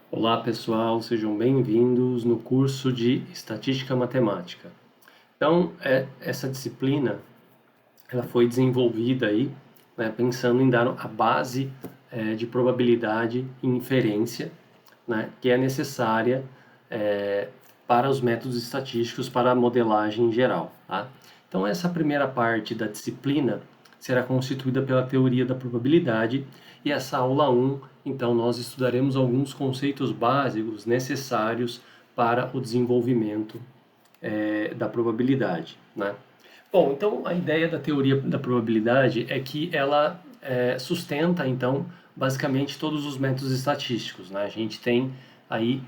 Olá pessoal, sejam bem-vindos no curso de Estatística Matemática. Então, essa disciplina ela foi desenvolvida aí, né, pensando em dar a base de probabilidade e inferência, né, que é necessária é, para os métodos estatísticos para a modelagem em geral. Tá? Então, essa primeira parte da disciplina será constituída pela teoria da probabilidade e essa aula 1, então, nós estudaremos alguns conceitos básicos necessários para o desenvolvimento da probabilidade, né? Bom, então a ideia da teoria da probabilidade é que ela sustenta, então, basicamente todos os métodos estatísticos, né? A gente tem aí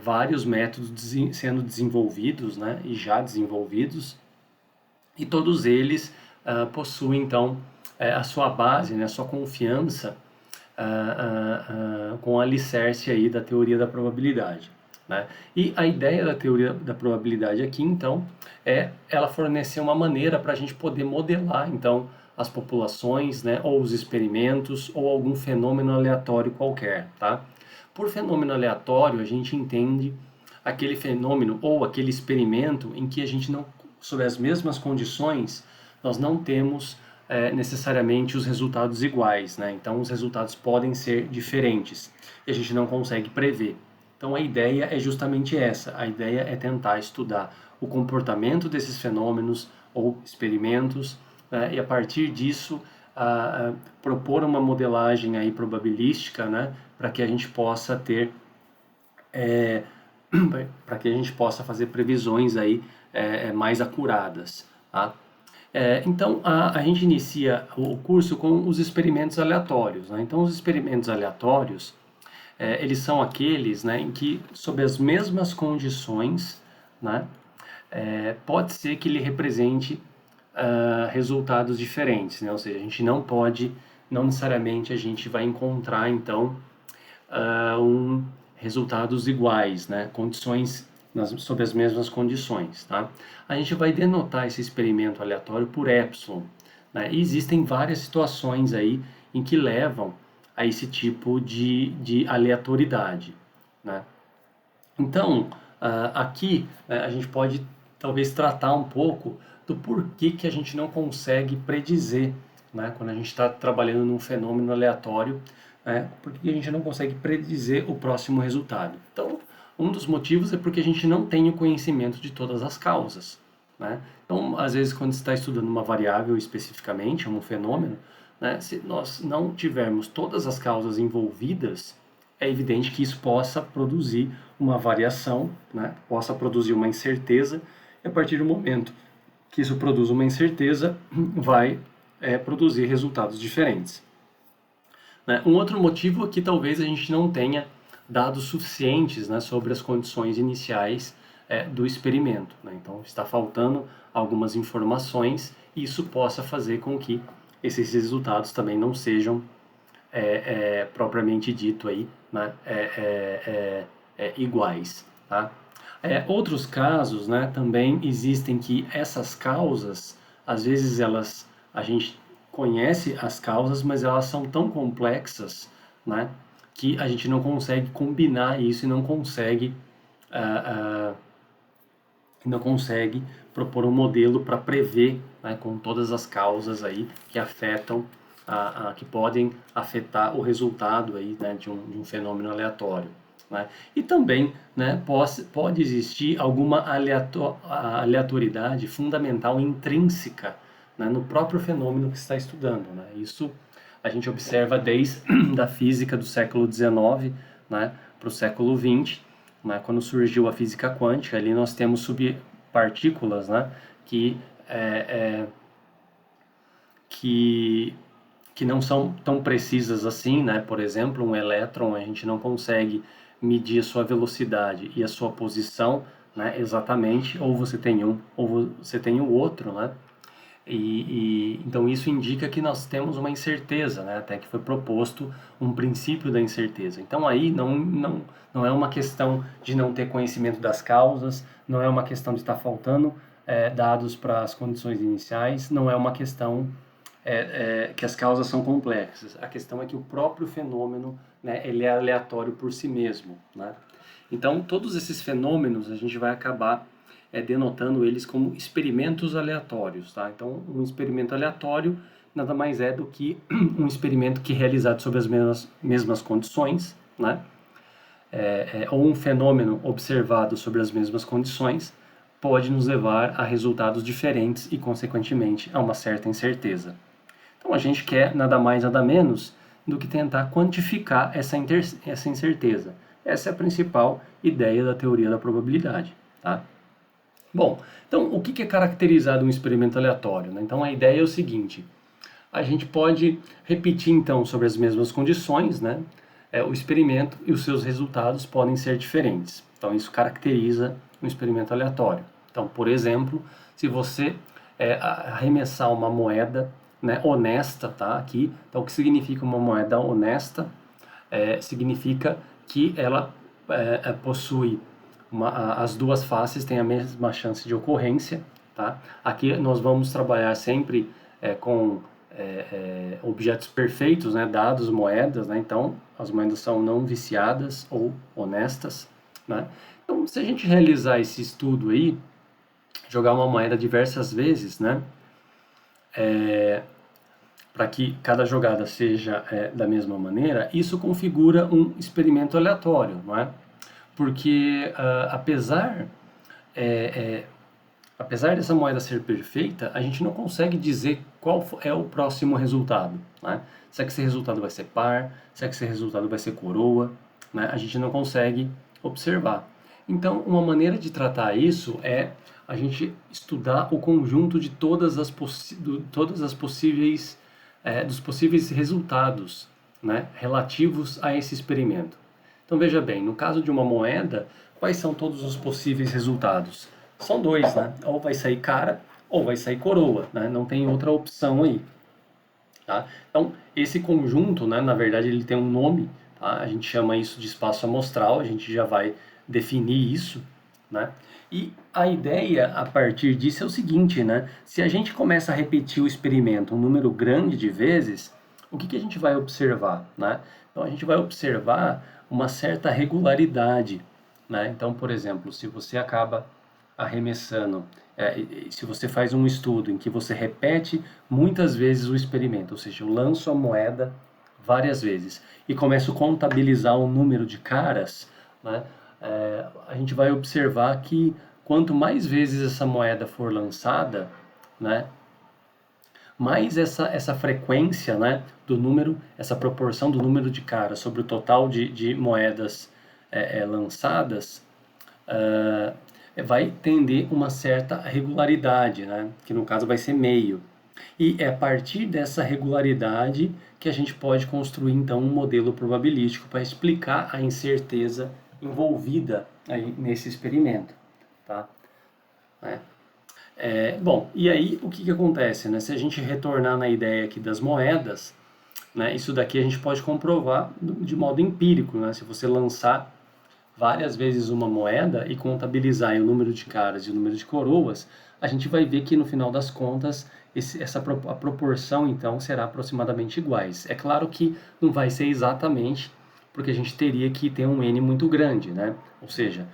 vários métodos sendo desenvolvidos, né? E já desenvolvidos, e todos eles possuem, então, a sua base, né? A sua confiança com o alicerce aí da teoria da probabilidade. Né? E a ideia da teoria da probabilidade aqui, então, é ela fornecer uma maneira para a gente poder modelar, então, as populações, né, ou os experimentos, ou algum fenômeno aleatório qualquer, tá? Por fenômeno aleatório, a gente entende aquele fenômeno ou aquele experimento em que a gente não, sob as mesmas condições, nós não temos necessariamente os resultados iguais, né? Então, os resultados podem ser diferentes e a gente não consegue prever. Então, a ideia é justamente essa: a ideia é tentar estudar o comportamento desses fenômenos ou experimentos, né? E a partir disso propor uma modelagem aí probabilística, né? Para que a gente possa ter para que a gente possa fazer previsões aí mais acuradas, tá? Então, a gente inicia o curso com os experimentos aleatórios, né? Então, os experimentos aleatórios, eles são aqueles, né, em que, sob as mesmas condições, né, pode ser que ele represente resultados diferentes, né? Ou seja, a gente não necessariamente a gente vai encontrar, então, resultados iguais, né? Condições sob as mesmas condições, tá? A gente vai denotar esse experimento aleatório por epsilon, né? E existem várias situações aí em que levam a esse tipo de aleatoriedade, né? Então, aqui a gente pode talvez tratar um pouco do porquê que a gente não consegue predizer, né, quando a gente está trabalhando num fenômeno aleatório, né, porque a gente não consegue predizer o próximo resultado. Então, um dos motivos é porque a gente não tem o conhecimento de todas as causas, né? Então, às vezes, quando você está estudando uma variável especificamente, um fenômeno, né, se nós não tivermos todas as causas envolvidas, é evidente que isso possa produzir uma variação, né? Possa produzir uma incerteza, e a partir do momento que isso produz uma incerteza, vai produzir resultados diferentes. Né? Um outro motivo é que talvez a gente não tenha dados suficientes, né, sobre as condições iniciais do experimento. Né? Então, está faltando algumas informações e isso possa fazer com que esses resultados também não sejam propriamente dito aí, né, iguais, tá? Outros casos, né, também existem que essas causas, às vezes a gente conhece as causas, mas elas são tão complexas, né, que a gente não consegue combinar isso e ah, não consegue propor um modelo para prever, né, com todas as causas aí que afetam, que podem afetar o resultado aí, né, de um fenômeno aleatório. Né? E também, né, pode existir alguma aleatoriedade fundamental intrínseca, né, no próprio fenômeno que está estudando. Né? Isso a gente observa desde da física do século XIX, né, para o século XX, né, quando surgiu a física quântica. Ali nós temos subpartículas, né, que, é, é, que, que não são tão precisas assim, né? Por exemplo, um elétron, a gente não consegue medir a sua velocidade e a sua posição, né, exatamente, ou você tem um ou você tem o outro, né? Então isso indica que nós temos uma incerteza, né? Até que foi proposto um princípio da incerteza. Então aí não é uma questão de não ter conhecimento das causas, não é uma questão de estar faltando dados para as condições iniciais, não é uma questão que as causas são complexas. A questão é que o próprio fenômeno, né, ele é aleatório por si mesmo, né? Então, todos esses fenômenos a gente vai acabar denotando eles como experimentos aleatórios, tá? Então, um experimento aleatório nada mais é do que um experimento que é realizado sob as mesmas condições, né? Ou um fenômeno observado sobre as mesmas condições pode nos levar a resultados diferentes e, consequentemente, a uma certa incerteza. Então, a gente quer nada mais, nada menos do que tentar quantificar essa incerteza. Essa é a principal ideia da teoria da probabilidade, tá? Bom, então, o que é caracterizado um experimento aleatório, né? Então, a ideia é o seguinte: a gente pode repetir, então, sobre as mesmas condições, né? O experimento e os seus resultados podem ser diferentes. Então, isso caracteriza um experimento aleatório. Então, por exemplo, se você arremessar uma moeda, né, honesta, tá? Aqui, então, o que significa uma moeda honesta? Significa que ela possui as duas faces têm a mesma chance de ocorrência, tá? Aqui nós vamos trabalhar sempre com objetos perfeitos, né? Dados, moedas, né? Então, as moedas são não viciadas ou honestas, né? Então, se a gente realizar esse estudo aí, jogar uma moeda diversas vezes, né? Para que cada jogada seja da mesma maneira, isso configura um experimento aleatório, não é? Porque apesar dessa moeda ser perfeita, a gente não consegue dizer qual é o próximo resultado, né? Será que esse resultado vai ser par? Será que esse resultado vai ser coroa? Né? A gente não consegue observar. Então, uma maneira de tratar isso é a gente estudar o conjunto de todas as possíveis dos possíveis resultados, né, relativos a esse experimento. Então veja bem, no caso de uma moeda, quais são todos os possíveis resultados? São dois, né? Ou vai sair cara ou vai sair coroa, né? Não tem outra opção aí. Tá? Então, esse conjunto, né, na verdade, ele tem um nome, tá? A gente chama isso de espaço amostral, a gente já vai definir isso, né? E a ideia a partir disso é o seguinte, né? Se a gente começa a repetir o experimento um número grande de vezes, o que a gente vai observar, né? Então, a gente vai observar uma certa regularidade, né? Então, por exemplo, se você acaba arremessando, se você faz um estudo em que você repete muitas vezes o experimento, ou seja, eu lanço a moeda várias vezes e começo a contabilizar o número de caras, né, a gente vai observar que quanto mais vezes essa moeda for lançada, né, mais essa frequência, né, do número, essa proporção do número de caras sobre o total de moedas lançadas, vai tender uma certa regularidade, né? Que no caso vai ser meio. E é a partir dessa regularidade que a gente pode construir então um modelo probabilístico para explicar a incerteza envolvida aí nesse experimento, tá? Bom, e aí o que acontece, né? Se a gente retornar na ideia aqui das moedas, né? Isso daqui a gente pode comprovar de modo empírico, né? Se você lançar várias vezes uma moeda e contabilizar o número de caras e o número de coroas, a gente vai ver que no final das contas a proporção então será aproximadamente iguais. É claro que não vai ser exatamente, porque a gente teria que ter um n muito grande, né? Ou seja,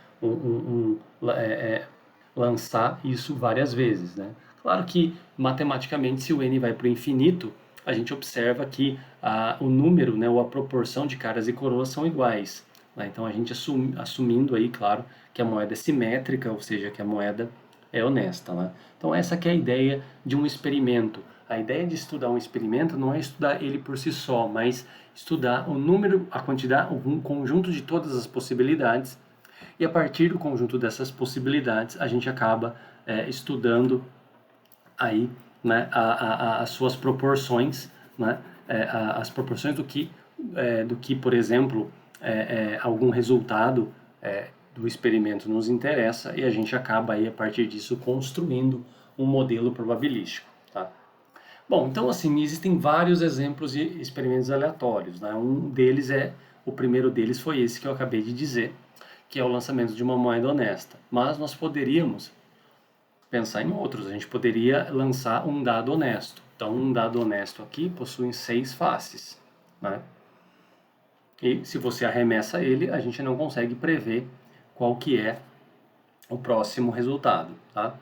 lançar isso várias vezes, né? Claro que matematicamente, se o n vai para o infinito, a gente observa que o número, né, ou a proporção de caras e coroas são iguais. Né? Então a gente assumindo aí, claro, que a moeda é simétrica, ou seja, que a moeda é honesta. Né? Então essa que é a ideia de um experimento. A ideia de estudar um experimento não é estudar ele por si só, mas estudar o número, a quantidade, um conjunto de todas as possibilidades, e a partir do conjunto dessas possibilidades a gente acaba estudando aí, né, as suas proporções, né, as proporções do que, por exemplo, algum resultado do experimento nos interessa, e a gente acaba aí a partir disso construindo um modelo probabilístico, tá? Bom, então assim, existem vários exemplos de experimentos aleatórios, né? O primeiro deles foi esse que eu acabei de dizer, que é o lançamento de uma moeda honesta. Mas nós poderíamos pensar em outros, a gente poderia lançar um dado honesto, Então, um dado honesto aqui possui 6 faces, né? E se você arremessa ele, a gente não consegue prever qual que é o próximo resultado, tá?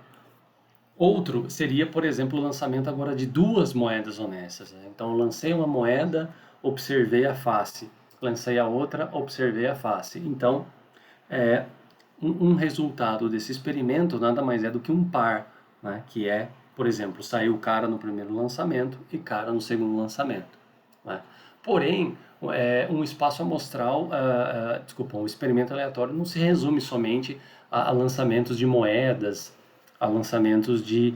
Outro seria, por exemplo, o lançamento agora de duas moedas honestas, né? Então, eu lancei uma moeda, observei a face. Lancei a outra, observei a face. Então, é, um resultado desse experimento nada mais é do que um par, né? Que é, por exemplo, saiu cara no primeiro lançamento e cara no segundo lançamento, né? Porém, um espaço amostral, desculpa, um experimento aleatório não se resume somente a lançamentos de moedas, a lançamentos de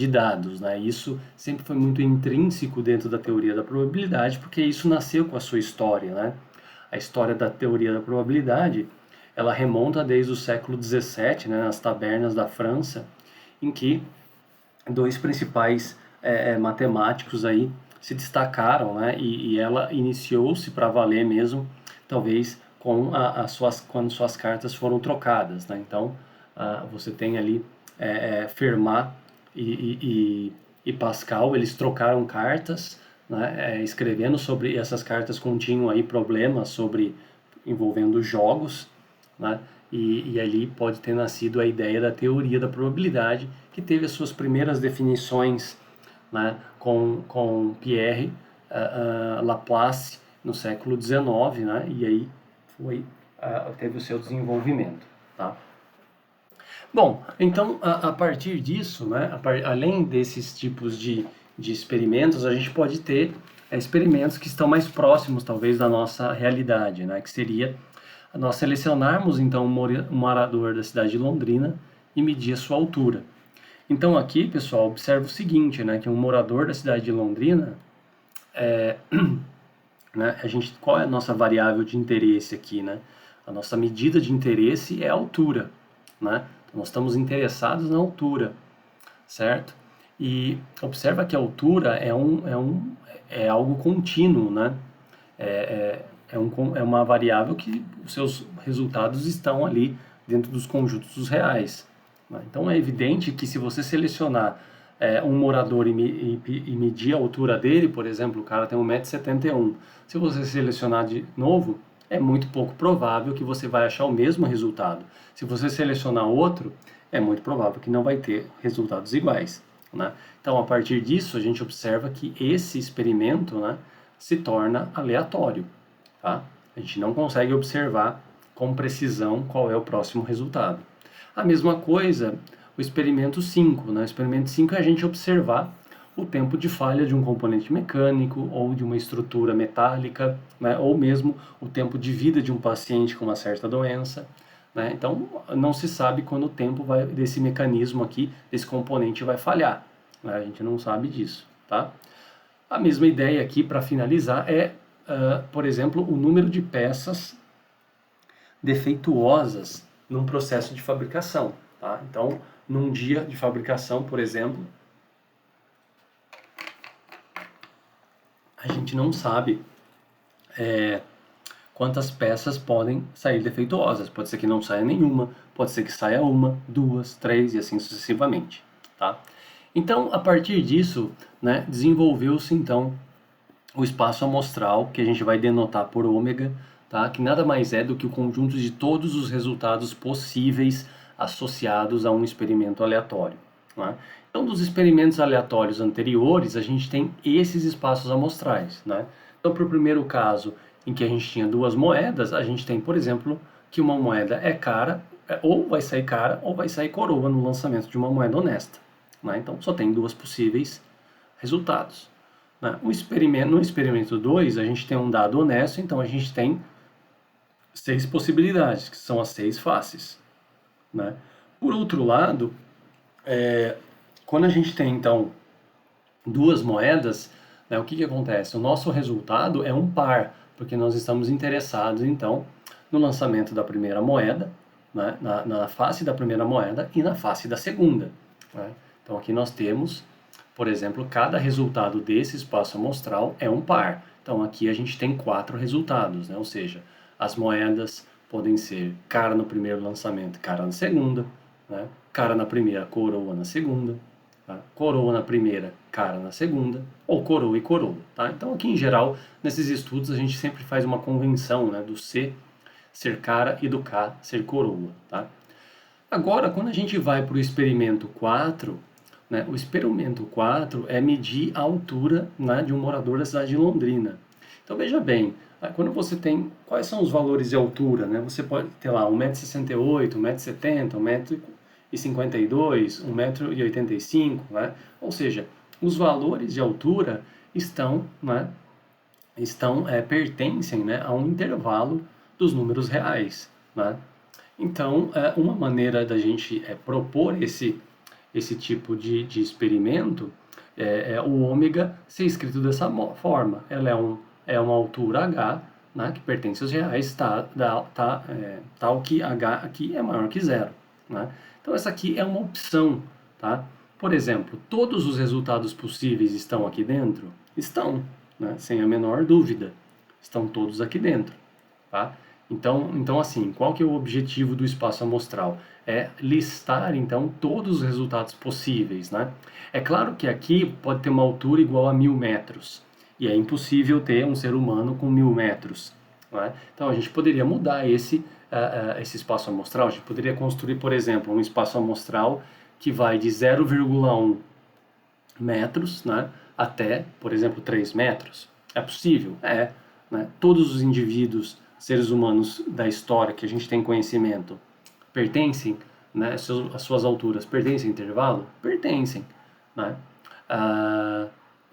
dados, né? Isso sempre foi muito intrínseco dentro da teoria da probabilidade, porque isso nasceu com a sua história, né? A história da teoria da probabilidade, ela remonta desde o século XVII, né, nas tabernas da França, em que dois principais matemáticos aí se destacaram, né, e ela iniciou-se para valer mesmo, talvez com quando suas cartas foram trocadas, né? Então, você tem ali Fermat e Pascal, eles trocaram cartas, né, escrevendo sobre essas cartas continham aí problemas sobre envolvendo jogos, né? E ali pode ter nascido a ideia da teoria da probabilidade, que teve as suas primeiras definições, né, com Pierre Laplace no século XIX, né? E aí teve o seu desenvolvimento, tá? Bom, então a partir disso, né, além desses tipos de experimentos, a gente pode ter experimentos que estão mais próximos, talvez, da nossa realidade, né, que seria nós selecionarmos então um morador da cidade de Londrina e medir a sua altura. Então aqui, pessoal, observa o seguinte, né, que um morador da cidade de Londrina, né, qual é a nossa variável de interesse aqui, né? A nossa medida de interesse é a altura, né? Então, nós estamos interessados na altura, certo? E observa que a altura é algo contínuo, né? É uma variável que os seus resultados estão ali dentro dos conjuntos dos reais, né? Então é evidente que se você selecionar um morador e medir a altura dele, por exemplo, o cara tem 1,71 m, se você selecionar de novo, é muito pouco provável que você vai achar o mesmo resultado. Se você selecionar outro, é muito provável que não vai ter resultados iguais, né? Então, a partir disso, a gente observa que esse experimento, né, se torna aleatório, tá? A gente não consegue observar com precisão qual é o próximo resultado. A mesma coisa, o experimento 5, né? O experimento 5 é a gente observar o tempo de falha de um componente mecânico ou de uma estrutura metálica, né? Ou mesmo o tempo de vida de um paciente com uma certa doença, né? Então, não se sabe quando o tempo desse mecanismo aqui, desse componente vai falhar, né? A gente não sabe disso, tá? A mesma ideia aqui, para finalizar, por exemplo, o número de peças defeituosas num processo de fabricação, tá? Então, num dia de fabricação, por exemplo, a gente não sabe quantas peças podem sair defeituosas. Pode ser que não saia nenhuma, pode ser que saia uma, duas, três e assim sucessivamente, tá? Então, a partir disso, né, desenvolveu-se então o espaço amostral, que a gente vai denotar por ômega, tá? Que nada mais é do que o conjunto de todos os resultados possíveis associados a um experimento aleatório, né? Então, dos experimentos aleatórios anteriores, a gente tem esses espaços amostrais, né? Então, para o primeiro caso, em que a gente tinha duas moedas, a gente tem, por exemplo, que uma moeda é cara, ou vai sair cara, ou vai sair coroa no lançamento de uma moeda honesta, né? Então, só tem duas possíveis resultados, né? No experimento 2, a gente tem um dado honesto, então a gente tem 6 possibilidades, que são as 6 faces, né? Por outro lado, quando a gente tem, então, duas moedas, né, o que que acontece? O nosso resultado é um par, porque nós estamos interessados, então, no lançamento da primeira moeda, né, na face da primeira moeda e na face da segunda, né? Então, aqui nós temos, por exemplo, cada resultado desse espaço amostral é um par. Então, aqui a gente tem 4 resultados, né? Ou seja, as moedas podem ser cara no primeiro lançamento, cara na segunda, né? Cara na primeira, coroa na segunda, tá? Coroa na primeira, cara na segunda, ou coroa e coroa, tá? Então aqui em geral, nesses estudos a gente sempre faz uma convenção, né, do C ser cara e do K ser coroa, tá? Agora, quando a gente vai para o experimento 4, né, o experimento 4 é medir a altura, né, de um morador da cidade de Londrina. Então veja bem, quando você tem, quais são os valores de altura, né? Você pode ter lá 1,68 m, 1,70 m, 1,52 m, 1,85 m, né? Ou seja, os valores de altura estão, né, pertencem, né, a um intervalo dos números reais, né? Então, uma maneira da gente propor esse tipo de experimento é o ômega ser escrito dessa forma. Ela é uma altura h, né, que pertence aos reais, tal que h aqui é maior que zero, né? Então, essa aqui é uma opção, tá? Por exemplo, todos os resultados possíveis estão aqui dentro? Estão, né? Sem a menor dúvida. Estão todos aqui dentro, tá? Então, assim, qual que é o objetivo do espaço amostral? É listar, então, todos os resultados possíveis, né? É claro que aqui pode ter uma altura igual a 1.000 metros, e é impossível ter um ser humano com 1.000 metros, né? Então, a gente poderia mudar esse espaço amostral, a gente poderia construir, por exemplo, um espaço amostral que vai de 0,1 metros, né, até, por exemplo, 3 metros. É possível? É. Né? Todos os indivíduos, seres humanos da história que a gente tem conhecimento, pertencem, né, as suas alturas pertencem ao intervalo? Pertencem. Né?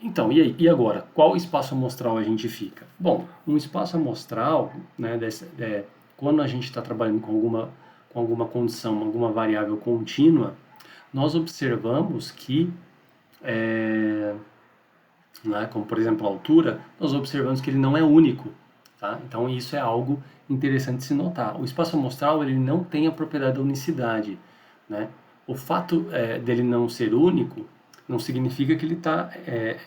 Então, e aí? E agora? Qual espaço amostral a gente fica? Bom, um espaço amostral, né, quando a gente está trabalhando com alguma condição, alguma variável contínua, nós observamos que né, como por exemplo a altura, nós observamos que ele não é único, tá? Então isso é algo interessante de se notar. O espaço amostral ele não tem a propriedade da unicidade, né? O fato dele não ser único não significa que ele está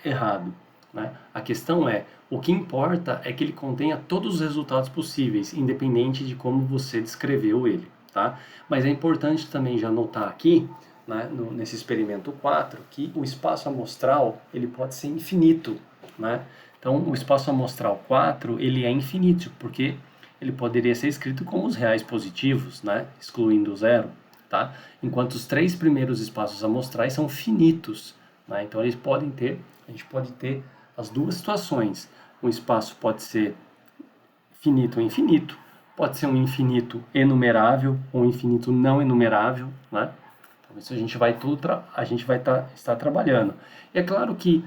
errado, né? A questão o que importa é que ele contenha todos os resultados possíveis, independente de como você descreveu ele, tá? Mas é importante também já notar aqui, né, nesse experimento 4, que o espaço amostral ele pode ser infinito, né? Então, o espaço amostral 4 ele é infinito, porque ele poderia ser escrito como os reais positivos, né, excluindo o zero, tá? Enquanto os três primeiros espaços amostrais são finitos, né? Então, a gente pode ter as duas situações. Um espaço pode ser finito ou infinito, pode ser um infinito enumerável ou um infinito não enumerável, né? Isso a gente vai estar trabalhando. E é claro que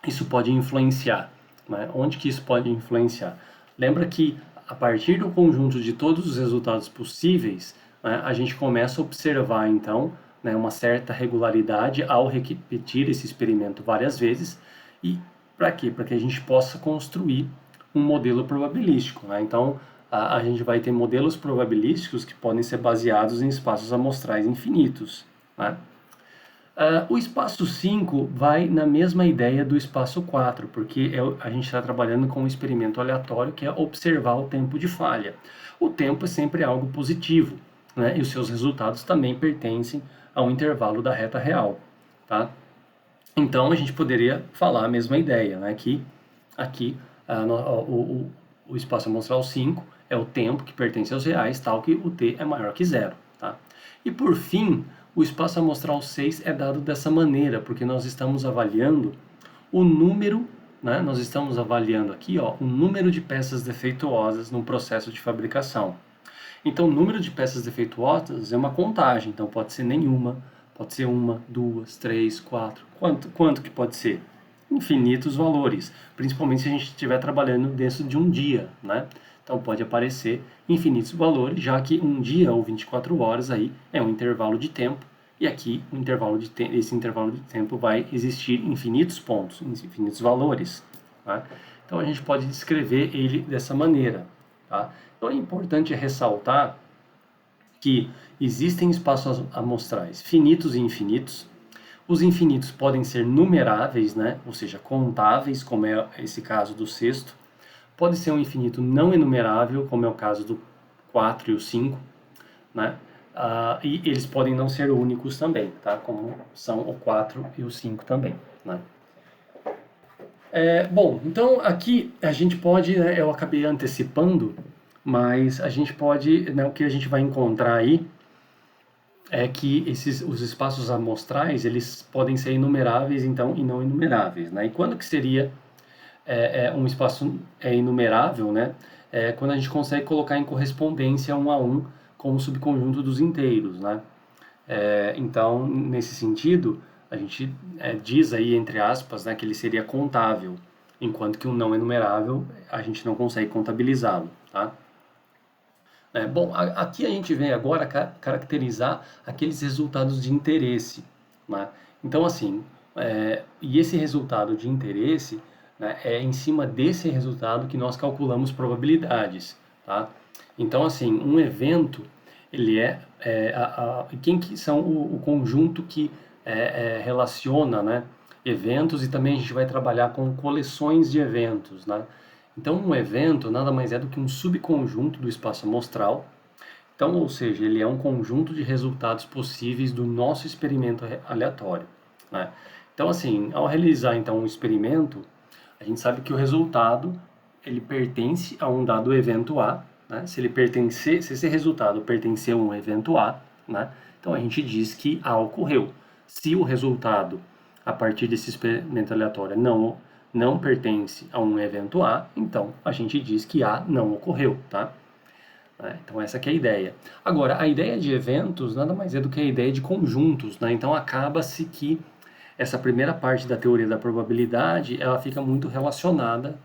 isso pode influenciar, né? Onde que isso pode influenciar? Lembra que a partir do conjunto de todos os resultados possíveis, né, a gente começa a observar então, né, uma certa regularidade ao repetir esse experimento várias vezes. E para quê? Para que a gente possa construir um modelo probabilístico, né? Então, a gente vai ter modelos probabilísticos que podem ser baseados em espaços amostrais infinitos, né? O espaço 5 vai na mesma ideia do espaço 4, porque a gente está trabalhando com um experimento aleatório que é observar o tempo de falha. O tempo é sempre algo positivo, né? E os seus resultados também pertencem ao intervalo da reta real, tá? Então a gente poderia falar a mesma ideia, né? Que aqui o espaço amostral 5 é o tempo que pertence aos reais, tal que o t é maior que zero, tá? E por fim, o espaço amostral 6 é dado dessa maneira, porque nós estamos avaliando o número, né? Nós estamos avaliando aqui, ó, o número de peças defeituosas no processo de fabricação. Então, o número de peças defeituosas é uma contagem, então pode ser nenhuma, pode ser uma, duas, três, quatro. Quanto que pode ser? Infinitos valores, principalmente se a gente estiver trabalhando dentro de um dia, né? Então pode aparecer infinitos valores, já que um dia ou 24 horas aí é um intervalo de tempo, e aqui esse intervalo de tempo vai existir infinitos pontos, infinitos valores, tá? Então a gente pode descrever ele dessa maneira, tá? Então é importante ressaltar que existem espaços amostrais finitos e infinitos. Os infinitos podem ser numeráveis, né? Ou seja, contáveis, como é esse caso do sexto. Pode ser um infinito não enumerável, como é o caso do 4 e o 5, né? e eles podem não ser únicos também, tá? Como são o 4 e o 5 também, né? Bom, então aqui a gente pode, né, eu acabei antecipando, mas a gente pode, né, o que a gente vai encontrar aí é que os espaços amostrais, eles podem ser inumeráveis, então, e não inumeráveis, né? E quando que seria um espaço inumerável, né? Quando a gente consegue colocar em correspondência um a um com o subconjunto dos inteiros, né? Então, nesse sentido, a gente diz aí, entre aspas, né, que ele seria contável, enquanto que o não enumerável a gente não consegue contabilizá-lo, tá? Bom, aqui a gente vem agora caracterizar aqueles resultados de interesse, né? Então, assim, e esse resultado de interesse, né, é em cima desse resultado que nós calculamos probabilidades, tá? Então, assim, um evento, ele quem que são o conjunto que relaciona, né, eventos, e também a gente vai trabalhar com coleções de eventos, né? Então, um evento nada mais é do que um subconjunto do espaço amostral. Então, ou seja, ele é um conjunto de resultados possíveis do nosso experimento aleatório, né? Então, assim, ao realizar então um experimento, a gente sabe que o resultado ele pertence a um dado evento A, né? Se esse resultado pertencer a um evento A, né? Então a gente diz que A ocorreu. Se o resultado a partir desse experimento aleatório não pertence a um evento A, então a gente diz que A não ocorreu, tá? Então essa que é a ideia. Agora, a ideia de eventos nada mais é do que a ideia de conjuntos, né? Então acaba-se que essa primeira parte da teoria da probabilidade, ela fica muito relacionada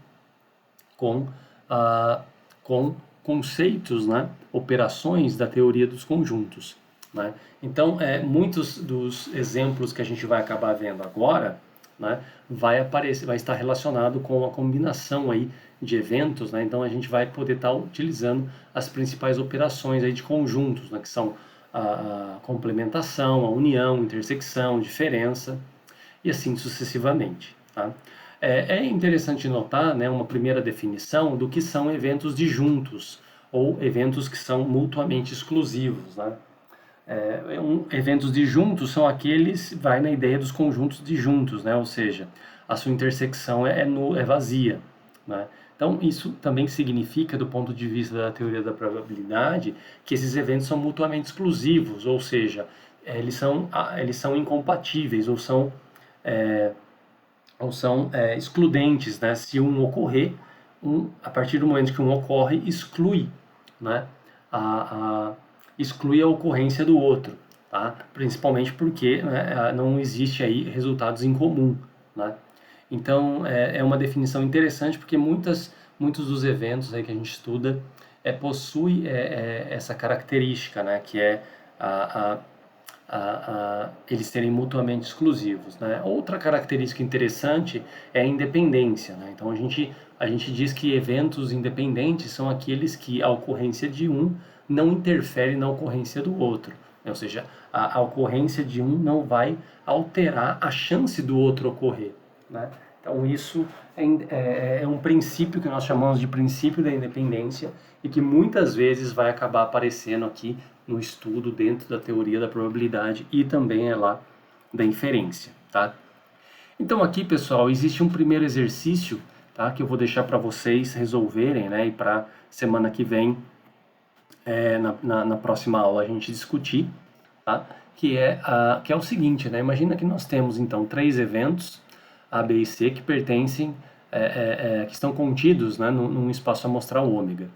com, ah, com conceitos, né? Operações da teoria dos conjuntos, né? Então, muitos dos exemplos que a gente vai acabar vendo agora, né, vai estar relacionado com a combinação aí de eventos, né? Então a gente vai poder estar utilizando as principais operações aí de conjuntos, né, que são a complementação, a união, intersecção, diferença e assim sucessivamente, tá? É interessante notar, né, uma primeira definição do que são eventos disjuntos ou eventos que são mutuamente exclusivos, né? Eventos disjuntos são aqueles, vai na ideia dos conjuntos disjuntos, né? Ou seja, a sua intersecção é vazia, né? Então, isso também significa, do ponto de vista da teoria da probabilidade, que esses eventos são mutuamente exclusivos, ou seja, eles são incompatíveis ou são excludentes, né? Se um ocorrer, a partir do momento que um ocorre, exclui, né? a, a, exclui a ocorrência do outro, tá? Principalmente porque, né, não existe aí resultados em comum, né? Então é uma definição interessante porque muitos dos eventos aí que a gente estuda possui essa característica, né? Que é a, eles serem mutuamente exclusivos, né? Outra característica interessante é a independência, né? Então a gente diz que eventos independentes são aqueles que a ocorrência de um não interfere na ocorrência do outro, né? Ou seja, a ocorrência de um não vai alterar a chance do outro ocorrer, né? Então isso é um princípio que nós chamamos de princípio da independência e que muitas vezes vai acabar aparecendo aqui no estudo dentro da teoria da probabilidade e também lá da inferência, tá? Então aqui, pessoal, existe um primeiro exercício, tá, que eu vou deixar para vocês resolverem, né, e para semana que vem, na próxima aula a gente discutir, tá? Que é o seguinte, né? Imagina que nós temos então três eventos A, B e C que pertencem, que estão contidos, né, num espaço amostral ômega.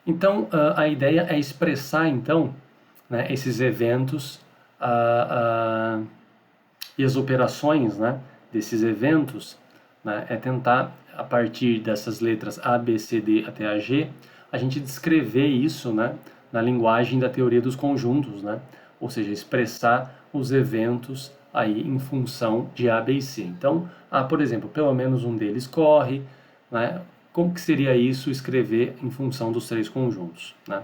Então a ideia é expressar então, né, esses eventos e as operações, né, desses eventos, né, é tentar a partir dessas letras A, B, C, D até a G, a gente descrever isso, né, na linguagem da teoria dos conjuntos, né? Ou seja, expressar os eventos aí em função de A, B e C. Então, por exemplo, pelo menos um deles corre, né? Como que seria isso escrever em função dos três conjuntos, né?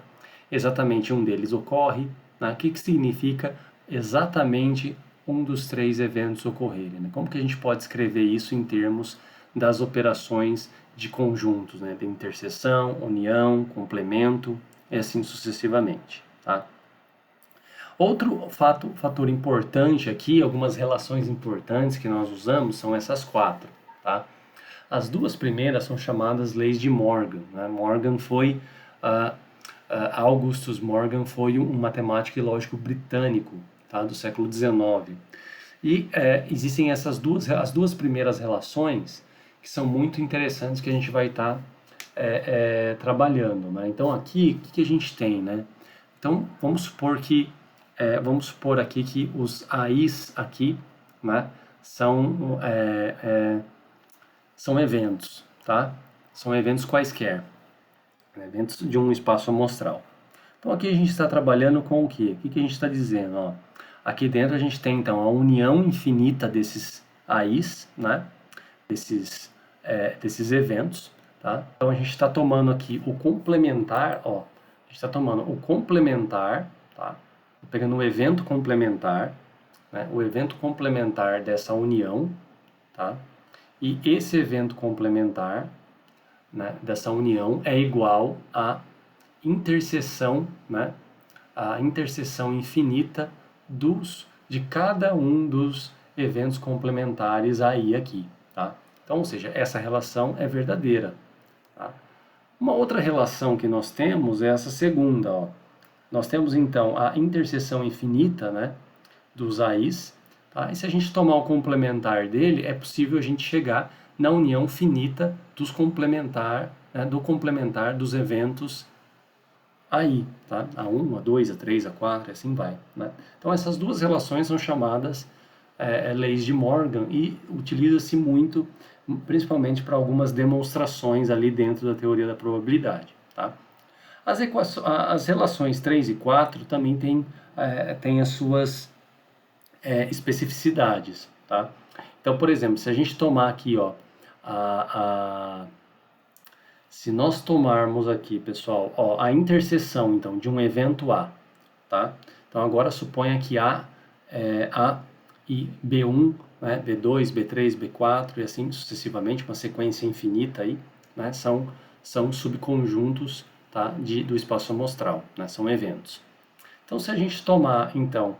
Exatamente um deles ocorre, né? O que significa exatamente um dos três eventos ocorrerem, né? Como que a gente pode escrever isso em termos das operações de conjuntos, né? De interseção, união, complemento e assim sucessivamente, tá? Outro fator importante aqui, algumas relações importantes que nós usamos são essas quatro, tá? As duas primeiras são chamadas leis de Morgan, né? Augustus Morgan foi um matemático e lógico britânico, tá? Do século XIX. E existem as duas primeiras relações que são muito interessantes que a gente vai estar trabalhando, né? Então aqui, o que a gente tem, né? Então vamos supor aqui que os AIs aqui, né, são eventos, tá? São eventos quaisquer, eventos de um espaço amostral. Então aqui a gente está trabalhando com o quê? O que a gente está dizendo? Ó? Aqui dentro a gente tem então a união infinita desses AIs, né? Desses eventos, tá? Então a gente está tomando aqui o complementar, ó. A gente está tomando o complementar, tá? Pegando o evento complementar, né? O evento complementar dessa união, tá? E esse evento complementar, né, dessa união é igual à interseção, né, a interseção infinita de cada um dos eventos complementares aí aqui, tá? Então, ou seja, essa relação é verdadeira, tá? Uma outra relação que nós temos é essa segunda, ó. Nós temos então a interseção infinita, né, dos AIs, tá? E se a gente tomar o complementar dele, é possível a gente chegar na união finita dos complementar, né, do complementar dos eventos AI, tá? A1, A2, A3, A4, e assim vai, né? Então essas duas relações são chamadas leis de Morgan e utiliza-se muito, principalmente para algumas demonstrações ali dentro da teoria da probabilidade, tá? As relações 3 e 4 também têm as suas especificidades, tá? Então, por exemplo, se a gente tomar aqui, ó, se nós tomarmos aqui, pessoal, ó, a interseção, então, de um evento A, tá? Então, agora suponha que A e B1, né, B2, B3, B4 e assim sucessivamente, uma sequência infinita aí, né, são subconjuntos, tá, do espaço amostral, né, são eventos. Então, se a gente tomar, então,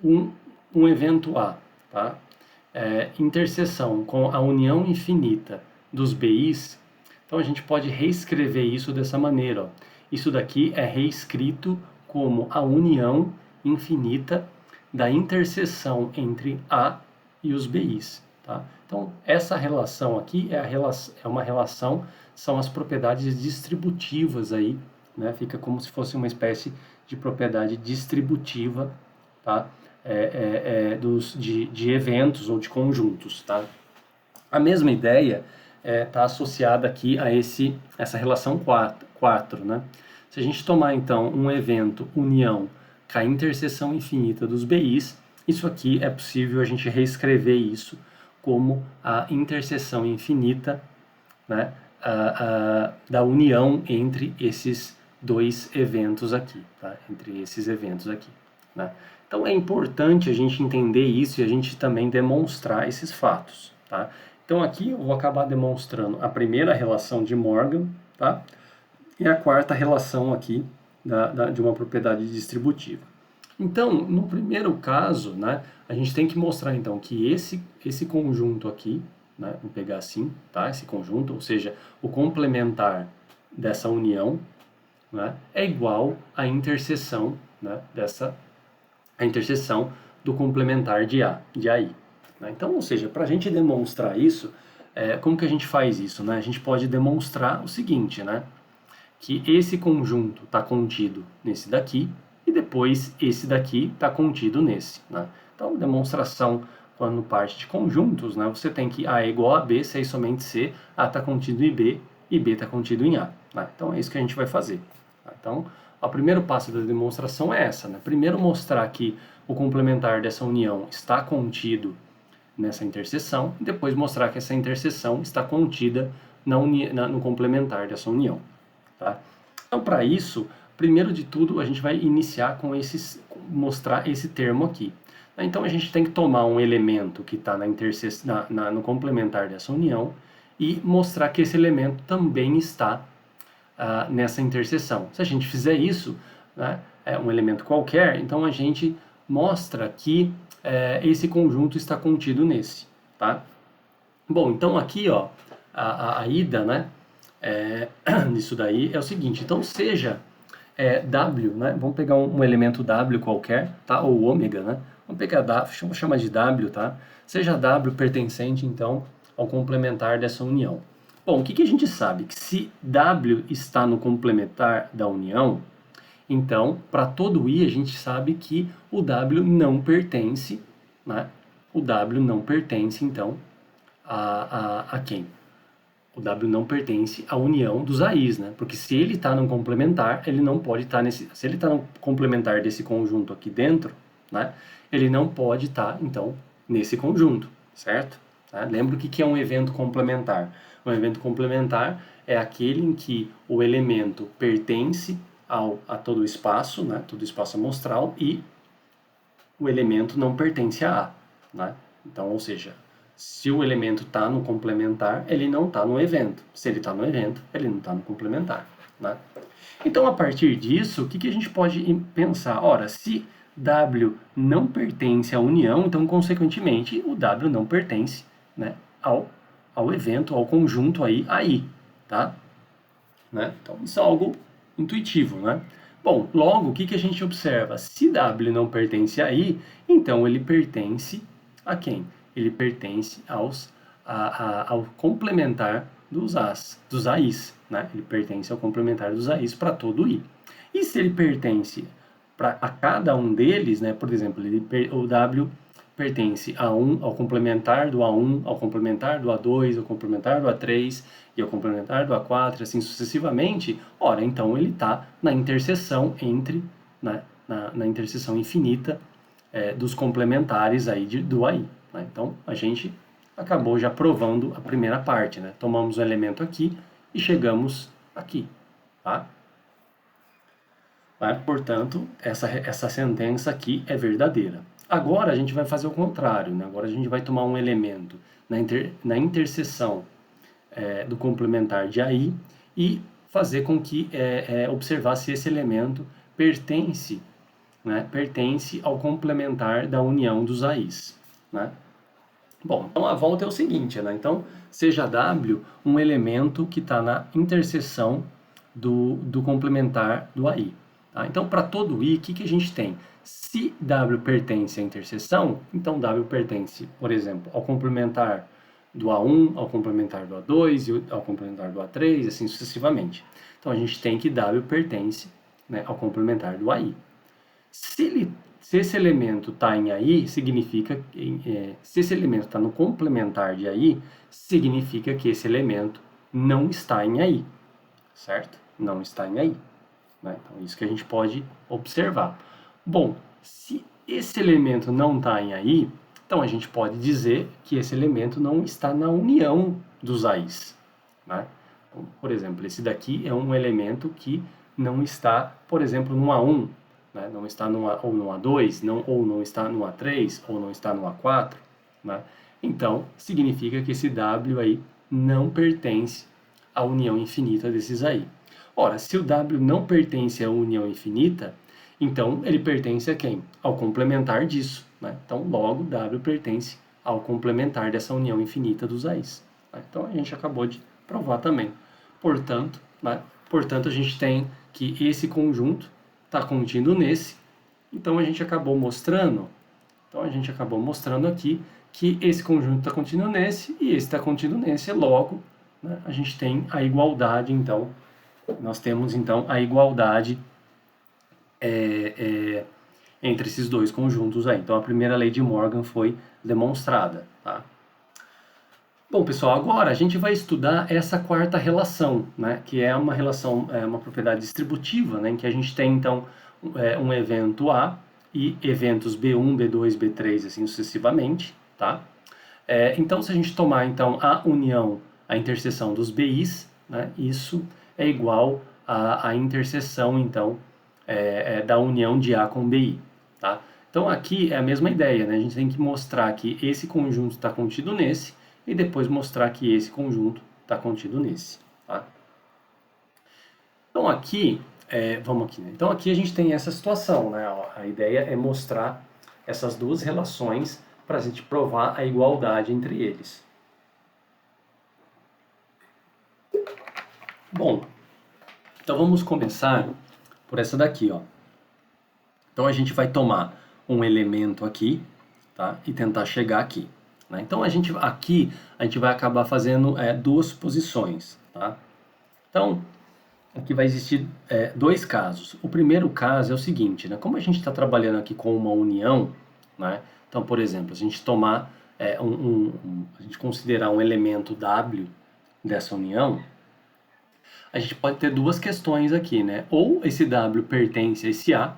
um evento A, tá, interseção com a união infinita dos BIs, então a gente pode reescrever isso dessa maneira, ó. Isso daqui é reescrito como a união infinita da interseção entre A e os BIs, tá? Então, essa relação aqui é uma relação, são as propriedades distributivas aí, né? Fica como se fosse uma espécie de propriedade distributiva, tá? De eventos ou de conjuntos, tá? A mesma ideia está associada aqui a essa relação 4, né? Se a gente tomar, então, um evento união com a interseção infinita dos BIs, isso aqui é possível a gente reescrever isso como a interseção infinita, né, da união entre esses dois eventos aqui, tá? Entre esses eventos aqui, né? Então é importante a gente entender isso e a gente também demonstrar esses fatos, tá? Então aqui eu vou acabar demonstrando a primeira relação de Morgan, tá? E a quarta relação aqui de uma propriedade distributiva. Então, no primeiro caso, né, a gente tem que mostrar então que esse conjunto aqui, né, vou pegar assim, tá? Esse conjunto, ou seja, o complementar dessa união, né, é igual à interseção, né, a interseção do complementar de AI. Né? Então, ou seja, para a gente demonstrar isso, como que a gente faz isso? Né? A gente pode demonstrar o seguinte, né? Que esse conjunto está contido nesse daqui e depois esse daqui está contido nesse. Né? Então, demonstração quando parte de conjuntos, né? Você tem que A é igual a B, se é somente C, A está contido em B e B está contido em A. Né? Então, é isso que a gente vai fazer. Tá? Então, o primeiro passo da demonstração é essa, né? Primeiro mostrar que o complementar dessa união está contido nessa interseção e depois mostrar que essa interseção está contida no complementar dessa união, tá? Então, para isso, primeiro de tudo, a gente vai iniciar com mostrar esse termo aqui. Então, a gente tem que tomar um elemento que está no complementar dessa união e mostrar que esse elemento também está nessa interseção. Se a gente fizer isso, né, um elemento qualquer, então a gente mostra que esse conjunto está contido nesse, tá? Bom, então aqui, ó, a ida, né, nisso daí é o seguinte, então seja W, né, vamos pegar um elemento W qualquer, tá, ou ômega, né, vamos pegar W, vamos chamar de W, tá, seja W pertencente, então, ao complementar dessa união. Bom, o que que a gente sabe? Que se W está no complementar da união, então, para todo I, a gente sabe que o W não pertence, né? O W não pertence, então, a quem? O W não pertence à união dos AIs, né? Porque se ele está no complementar, ele não pode estar nesse... Se ele está no complementar desse conjunto aqui dentro, né? Ele não pode estar, então, nesse conjunto, certo? Tá? Lembra o que é um evento complementar? Um evento complementar é aquele em que o elemento pertence a todo o espaço, né? Todo o espaço amostral, e o elemento não pertence a A, né? Então, ou seja, se o elemento está no complementar, ele não está no evento. Se ele está no evento, ele não está no complementar, né? Então, a partir disso, o que a gente pode pensar? Ora, se W não pertence à união, então, consequentemente, o W não pertence, né, ao evento, ao conjunto aí, tá? Né? Então, isso é algo intuitivo, né? Bom, logo, o que a gente observa? Se W não pertence a I, então ele pertence a quem? Ele pertence ao complementar dos AIs, né? Ele pertence ao complementar dos AIs para todo I. E se ele pertence a cada um deles, né? Por exemplo, o W pertence ao complementar do A1, ao complementar do A2, ao complementar do A3 e ao complementar do A4, assim sucessivamente, ora, então ele está na interseção entre, né, na interseção infinita dos complementares aí do AI. Né? Então, a gente acabou já provando a primeira parte, né? Tomamos um elemento aqui e chegamos aqui, tá? Portanto, essa sentença aqui é verdadeira. Agora a gente vai fazer o contrário, né? Agora a gente vai tomar um elemento na interseção do complementar de AI e fazer com que observar se esse elemento pertence, né? Pertence ao complementar da união dos AIs, né? Bom, então a volta é o seguinte, né? Então, seja W um elemento que está na interseção do complementar do AI. Tá? Então, para todo I, o que a gente tem? Se W pertence à interseção, então W pertence, por exemplo, ao complementar do A1, ao complementar do A2 e ao complementar do A3, assim sucessivamente. Então, a gente tem que W pertence, né, ao complementar do AI. Se esse elemento está em AI, significa se esse elemento está no complementar de AI, significa que esse elemento não está em AI, certo? Não está em AI. Né? Então, isso que a gente pode observar. Bom, se esse elemento não está em AI, então a gente pode dizer que esse elemento não está na união dos AIs. Né? Então, por exemplo, esse daqui é um elemento que não está, por exemplo, no A1, né? Não está ou no A2, ou não está no A3, ou não está no A4. Né? Então, significa que esse W aí não pertence à união infinita desses aí. Ora, se o W não pertence à união infinita, então ele pertence a quem? Ao complementar disso. Né? Então, logo, W pertence ao complementar dessa união infinita dos AIs. Né? Então, a gente acabou de provar também. Portanto, né? Portanto, a gente tem que esse conjunto está contido nesse. Então, a gente acabou mostrando aqui que esse conjunto está contido nesse e esse está contido nesse. Logo, né? A gente tem a igualdade, então, nós temos, então, a igualdade entre esses dois conjuntos aí. Então, a primeira lei de Morgan foi demonstrada, tá? Bom, pessoal, agora a gente vai estudar essa quarta relação, né? Que é uma relação, uma propriedade distributiva, né? Em que a gente tem, então, um evento A e eventos B1, B2, B3, assim sucessivamente, tá? Então, se a gente tomar, então, a união, a interseção dos BIs, né? Isso é igual à interseção, então, da união de A com BI, tá? Então, aqui é a mesma ideia, né? A gente tem que mostrar que esse conjunto está contido nesse e depois mostrar que esse conjunto está contido nesse, tá? Então, aqui, vamos aqui, né? Então aqui a gente tem essa situação, né? A ideia é mostrar essas duas relações para a gente provar a igualdade entre eles. Bom, então vamos começar por essa daqui, ó. Então a gente vai tomar um elemento aqui, tá? E tentar chegar aqui, né? Então aqui a gente vai acabar fazendo duas posições, tá? Então aqui vai existir dois casos. O primeiro caso é o seguinte, né? Como a gente está trabalhando aqui com uma união, né? Então, por exemplo, a gente tomar a gente considerar um elemento W dessa união, a gente pode ter duas questões aqui, né? Ou esse W pertence a esse A,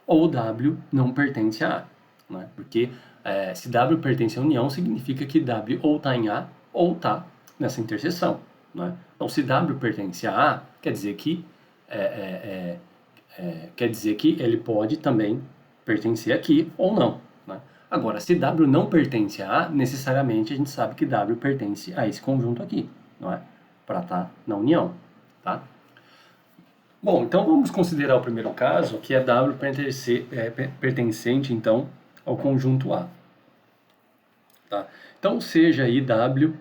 ou W não pertence a A, né? Porque se W pertence à união, significa que W ou está em A, ou está nessa interseção, né? Então, se W pertence a A, quer dizer que ele pode também pertencer aqui ou não, né? Agora, se W não pertence a A, necessariamente a gente sabe que W pertence a esse conjunto aqui, não é? Para estar na união, tá? Bom, então vamos considerar o primeiro caso, que é W pertencente, então, ao conjunto A. Tá? Então, seja aí W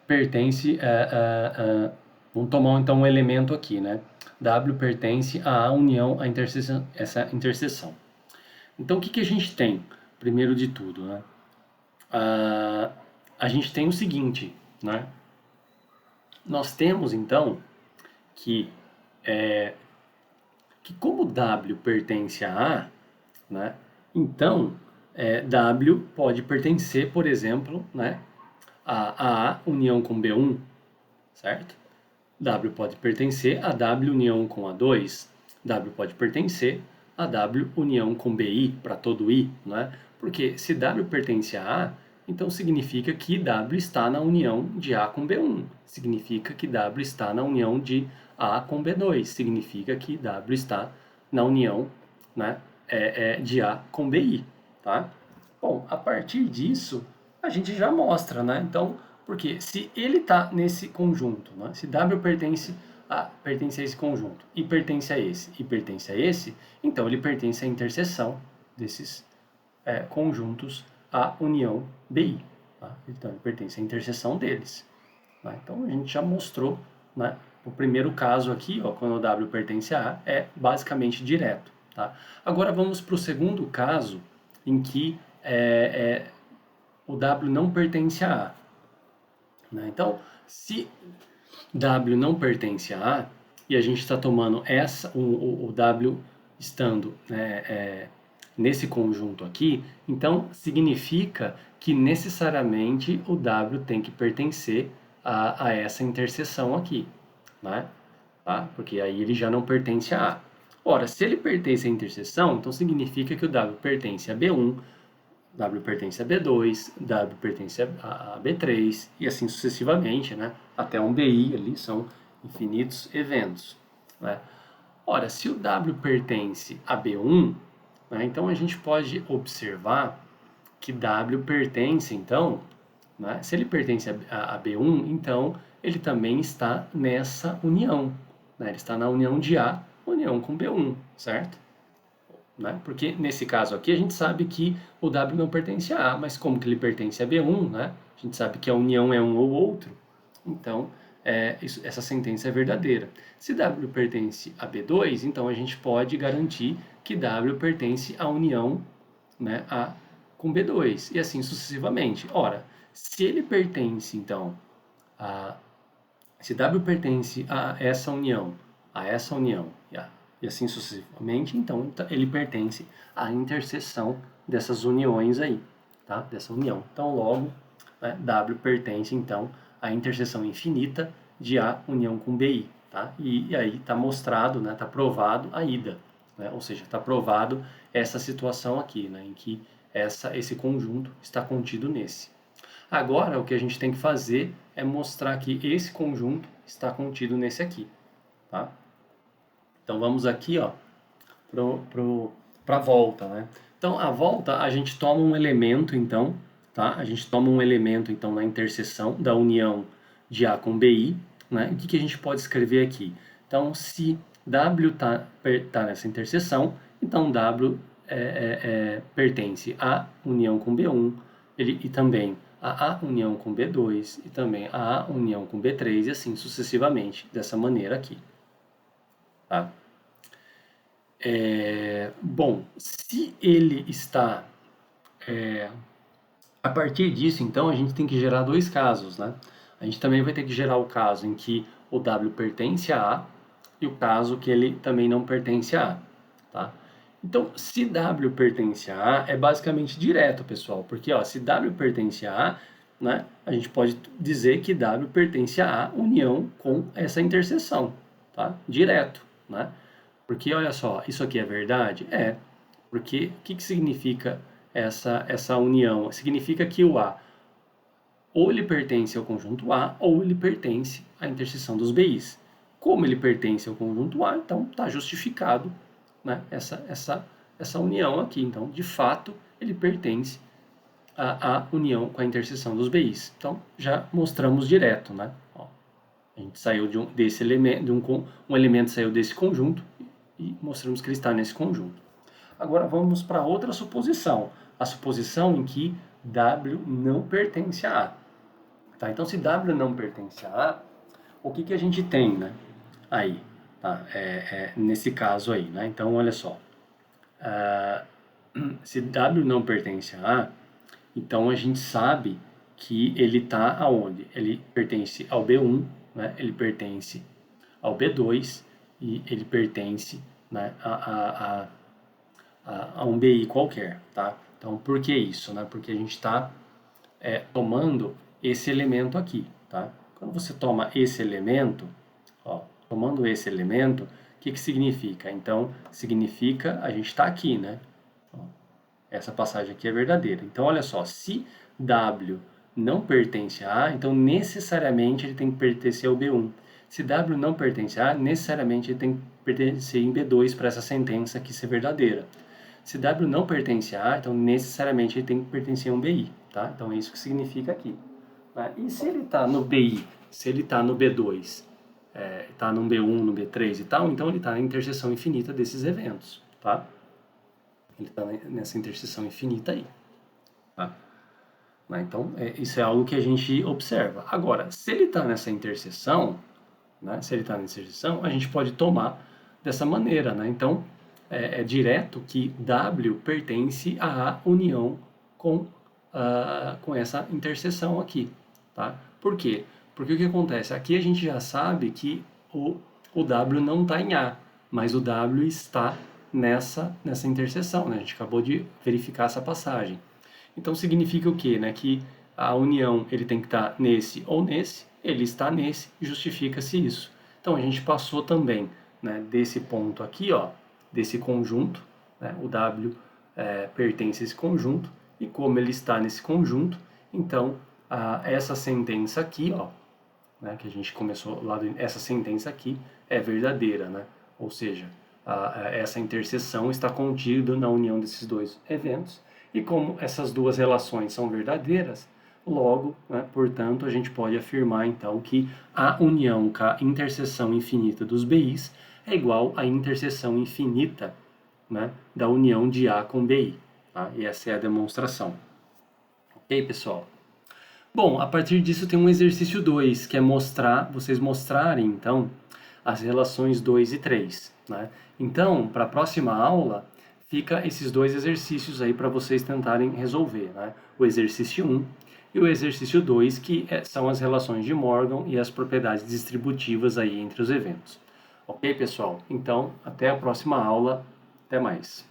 pertence vamos tomar então um elemento aqui, né? W pertence à união, essa interseção. Então, o que a gente tem? Primeiro de tudo, né? A gente tem o seguinte, né? Nós temos, então, que como W pertence a A, né? Então, W pode pertencer, por exemplo, né, a A união com B1, certo? W pode pertencer a W união com A2, W pode pertencer a W união com BI, para todo I, né? Porque se W pertence a A, então significa que W está na união de A com B1, significa que W está na união de A com B2, significa que W está na união, né, de A com BI, tá? Bom, a partir disso, a gente já mostra, né? Então, porque se ele está nesse conjunto, né? Se W pertence a esse conjunto e pertence a esse, então ele pertence à interseção desses conjuntos à união BI. Tá? Então ele pertence à interseção deles. Tá? Então a gente já mostrou, né? O primeiro caso aqui, ó, quando o W pertence a A, é basicamente direto. Tá? Agora vamos para o segundo caso, em que o W não pertence a A. Né? Então, se W não pertence a A, e a gente está tomando o W estando nesse conjunto aqui, então significa que necessariamente o W tem que pertencer a essa interseção aqui, né? Tá? Porque aí ele já não pertence a A. Ora, se ele pertence à interseção, então significa que o W pertence a B1, W pertence a B2, W pertence a B3 e assim sucessivamente, né? Até um BI ali, são infinitos eventos, né? Ora, se o W pertence a B1, né, então a gente pode observar que W pertence, então, né, se ele pertence a B1, então ele também está nessa união, né? Ele está na união de A, união com B1, certo? Né? Porque nesse caso aqui a gente sabe que o W não pertence a A, mas como que ele pertence a B1, né? A gente sabe que a união é um ou outro, então essa sentença é verdadeira. Se W pertence a B2, então a gente pode garantir que W pertence à união, né, com B2, e assim sucessivamente. Ora, se ele pertence, então, se W pertence a essa união, e assim sucessivamente, então ele pertence à interseção dessas uniões aí, tá? Dessa união. Então, logo, né, W pertence, então, à interseção infinita de A união com BI, tá? E aí está mostrado, né, está provado a ida, né? Ou seja, está provado essa situação aqui, né, em que esse conjunto está contido nesse. Agora, o que a gente tem que fazer é mostrar que esse conjunto está contido nesse aqui, tá? Então, vamos aqui, ó, para a volta, né? Então, a volta, a gente toma um elemento, então, tá? A gente toma um elemento, então, na interseção da união de A com BI, né? E o que a gente pode escrever aqui? Então, se W tá nessa interseção, então W pertence à união com B1, e também a A união com B2, e também a A união com B3, e assim sucessivamente, dessa maneira aqui. Tá? Bom, se ele está... a partir disso, então, a gente tem que gerar dois casos, né? A gente também vai ter que gerar o caso em que o W pertence a A e o caso que ele também não pertence a A, tá? Então, se W pertence a A, é basicamente direto, pessoal, porque ó, se W pertence a A, né, a gente pode dizer que W pertence a A união com essa interseção, tá? Direto, né? Porque, olha só, isso aqui é verdade? É, porque o que significa essa união? Significa que o A ou ele pertence ao conjunto A ou ele pertence à interseção dos BIs. Como ele pertence ao conjunto A, então está justificado, né, essa união aqui. Então, de fato, ele pertence à união com a interseção dos BIs. Então, já mostramos direto, né? Ó, a gente saiu desse elemento, um elemento saiu desse conjunto e mostramos que ele está nesse conjunto. Agora vamos para outra suposição, a suposição em que W não pertence a A. Tá? Então, se W não pertence a A, o que a gente tem, né? Aí, tá? Nesse caso aí, né? Então, olha só. Se W não pertence a A, então a gente sabe que ele está aonde? Ele pertence ao B1, né? Ele pertence ao B2 e ele pertence, né, a um BI qualquer, tá? Então, por que isso, né? Porque a gente está tomando esse elemento aqui, tá? Quando você toma esse elemento, ó, tomando esse elemento, o que significa? Então, significa a gente está aqui, né? Ó, essa passagem aqui é verdadeira. Então, olha só, se W não pertence a A, então necessariamente ele tem que pertencer ao B1. Se W não pertence a A, necessariamente ele tem que pertencer em B2 para essa sentença aqui ser verdadeira. Se W não pertence a A, então necessariamente ele tem que pertencer a um BI, tá? Então é isso que significa aqui. Né? E se ele está no BI, se ele está no B2, está no B1, no B3 e tal, então ele está na interseção infinita desses eventos, tá? Ele está nessa interseção infinita aí, tá? Então, isso é algo que a gente observa. Agora, se ele está nessa interseção, né, se ele está nessa interseção, a gente pode tomar dessa maneira, né? Então, é direto que W pertence à união com essa interseção aqui, tá? Por quê? Porque o que acontece? Aqui a gente já sabe que o W não está em A, mas o W está nessa interseção, né? A gente acabou de verificar essa passagem. Então significa o quê? Né? Que a união ele tem que estar nesse ou nesse, ele está nesse, justifica-se isso. Então a gente passou também, né, desse ponto aqui, ó, desse conjunto, né, o W pertence a esse conjunto, e como ele está nesse conjunto, então essa sentença aqui, ó, né, que a gente começou lá, essa sentença aqui é verdadeira, né? Ou seja, essa interseção está contida na união desses dois eventos, e como essas duas relações são verdadeiras, logo, né, portanto, a gente pode afirmar então que a união com a interseção infinita dos BIs é igual à interseção infinita, né, da união de A com BI. Tá? E essa é a demonstração. Ok, pessoal? Bom, a partir disso tem um exercício 2, que é vocês mostrarem, então, as relações 2 e 3. Né? Então, para a próxima aula, fica esses dois exercícios aí para vocês tentarem resolver. Né? O exercício 1 e o exercício 2, que são as relações de Morgan e as propriedades distributivas aí entre os eventos. Ok, pessoal? Então, até a próxima aula. Até mais.